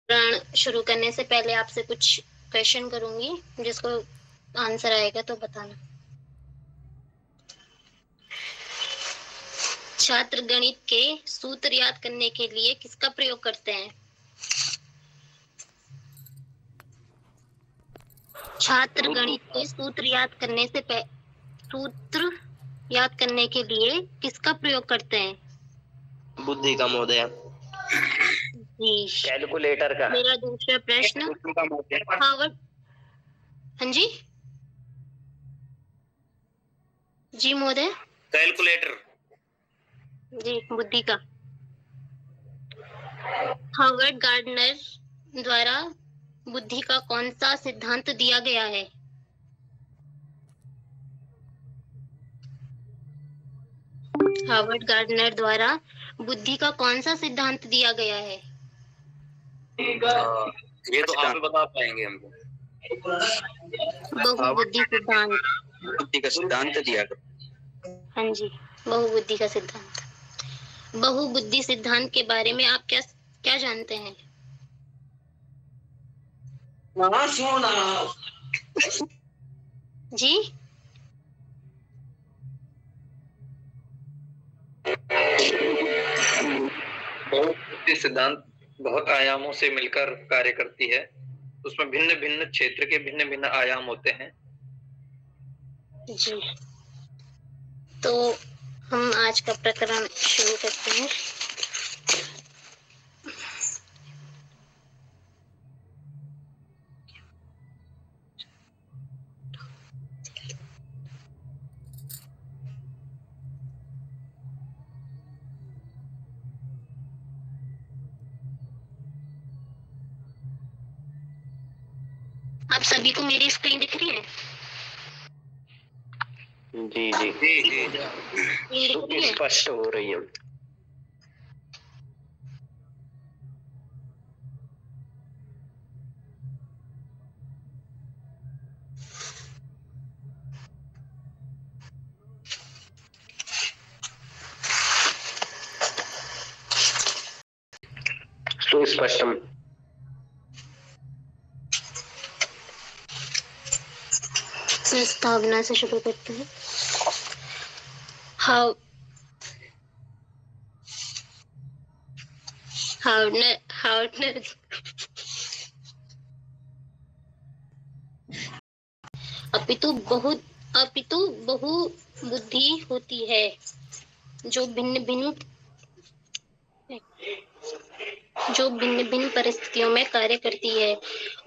प्रकरण शुरू करने से पहले आपसे कुछ क्वेश्चन करूंगी, जिसको आंसर आएगा तो बताना। छात्र गणित के सूत्र याद करने के लिए किसका प्रयोग करते हैं? छात्र गणित के सूत्र याद करने के लिए किसका प्रयोग करते हैं? बुद्धि का महोदय। जी, कैलकुलेटर का। मेरा दूसरा प्रश्न, हार्वर्ड, हाँ जी जी महोदय। कैलकुलेटर। जी, बुद्धि का। हार्वर्ड गार्डनर द्वारा बुद्धि का कौन सा सिद्धांत दिया गया है? हार्वर्ड गार्डनर द्वारा बुद्धि का कौन सा सिद्धांत दिया गया है? ये तो आप बता पाएंगे हमको। बहुबुद्धि सिद्धांत। बुद्धि का सिद्धांत दिया गया। हाँ जी, बहुबुद्धि का सिद्धांत। बहुबुद्धि सिद्धांत के बारे में आप क्या क्या जानते हैं? जी, बहुबुद्धि सिद्धांत बहुत आयामों से मिलकर कार्य करती है। उसमें भिन्न भिन्न क्षेत्र के भिन्न भिन्न आयाम होते हैं। जी, तो हम आज का प्रकरण शुरू करते हैं। आप सभी को मेरी स्क्रीन दिख रही है? जी जी जी जी, स्पष्ट हो रही है। सुस्पष्टम। प्रस्तावना से शुरू करते हैं। हाउ हार्डनर अपितु बहु बुद्धि होती है जो भिन्न भिन्न परिस्थितियों में कार्य करती है।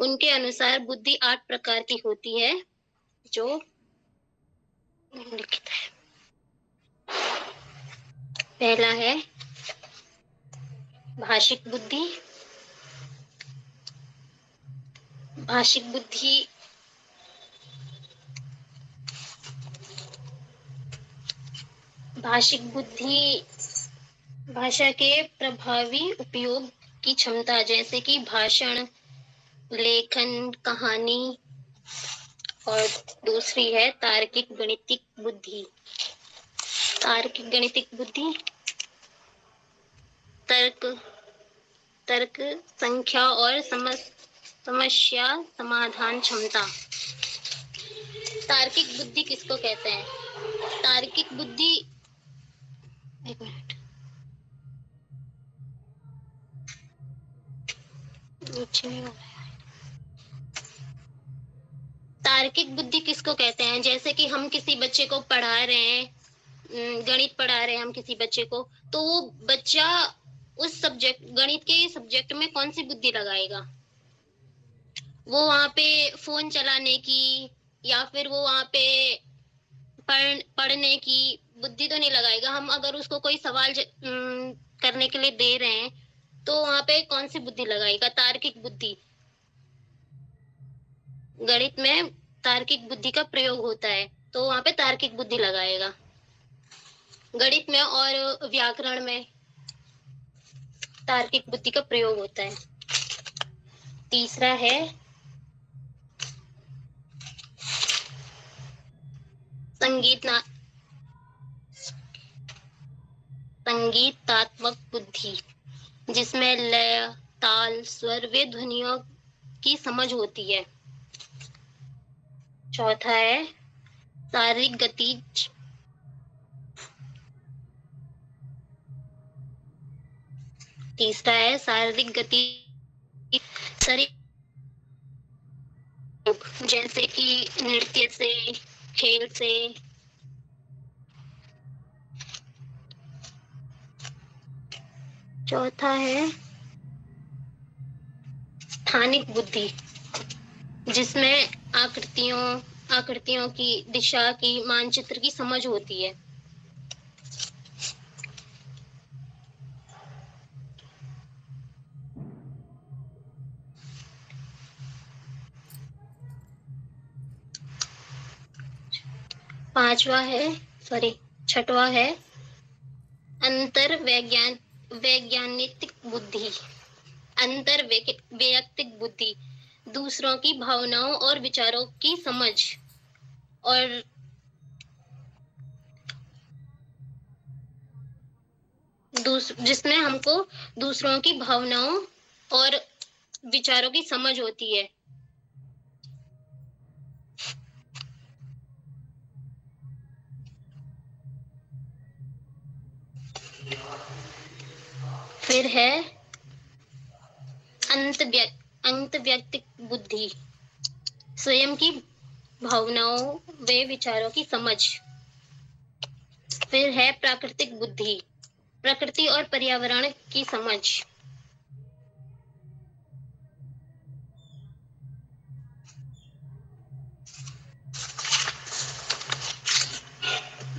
उनके अनुसार बुद्धि 8 प्रकार की होती है, जो निम्नलिखित है। पहला है भाषिक बुद्धि। भाषिक बुद्धि भाषा के प्रभावी उपयोग की क्षमता, जैसे कि भाषण, लेखन, कहानी। और दूसरी है तार्किक गणितिक बुद्धि। तार्किक गणितिक बुद्धि तर्क, संख्या और समस्या समाधान क्षमता। तार्किक बुद्धि किसको कहते हैं? तार्किक बुद्धि, एक मिनट, तार्किक बुद्धि किसको कहते हैं? जैसे कि हम किसी बच्चे को पढ़ा रहे हैं, गणित पढ़ा रहे हैं हम किसी बच्चे को, तो वो बच्चा उस गणित के सब्जेक्ट में कौन सी बुद्धि लगाएगा? वो वहां पे फोन चलाने की या फिर वो वहां पे पढ़ने की बुद्धि तो नहीं लगाएगा। हम अगर उसको कोई सवाल करने के लिए दे रहे हैं, तो वहां पे कौन सी बुद्धि लगाएगा? तार्किक बुद्धि। गणित में तार्किक बुद्धि का प्रयोग होता है, तो वहां पे तार्किक बुद्धि लगाएगा। गणित में और व्याकरण में तार्किक बुद्धि का प्रयोग होता है। तीसरा है संगीतात्मक बुद्धि, जिसमें लय, ताल, स्वर वे ध्वनियों की समझ होती है। चौथा है शारीरिक गतिज। तीसरा है शारीरिक गति, शरीर जैसे कि नृत्य से, खेल से। चौथा है स्थानिक बुद्धि, जिसमें आकृतियों की दिशा की मानचित्र की समझ होती है। छठवा है वैज्ञानिक बुद्धि। वैयक्तिक बुद्धि दूसरों की भावनाओं और विचारों की समझ, और जिसमें हमको दूसरों की भावनाओं और विचारों की समझ होती है। फिर है अंतर्वैयक्तिक बुद्धि, स्वयं की भावनाओं व विचारों की समझ। फिर है प्राकृतिक बुद्धि, प्रकृति और पर्यावरण की समझ।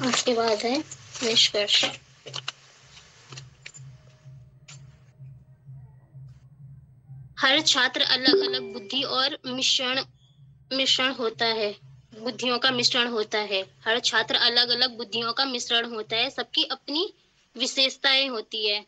उसके बाद है निष्कर्ष। हर छात्र अलग अलग बुद्धि और मिश्रण होता है, बुद्धियों का मिश्रण होता है। हर छात्र अलग अलग बुद्धियों का मिश्रण होता है, सबकी अपनी विशेषताएं होती है।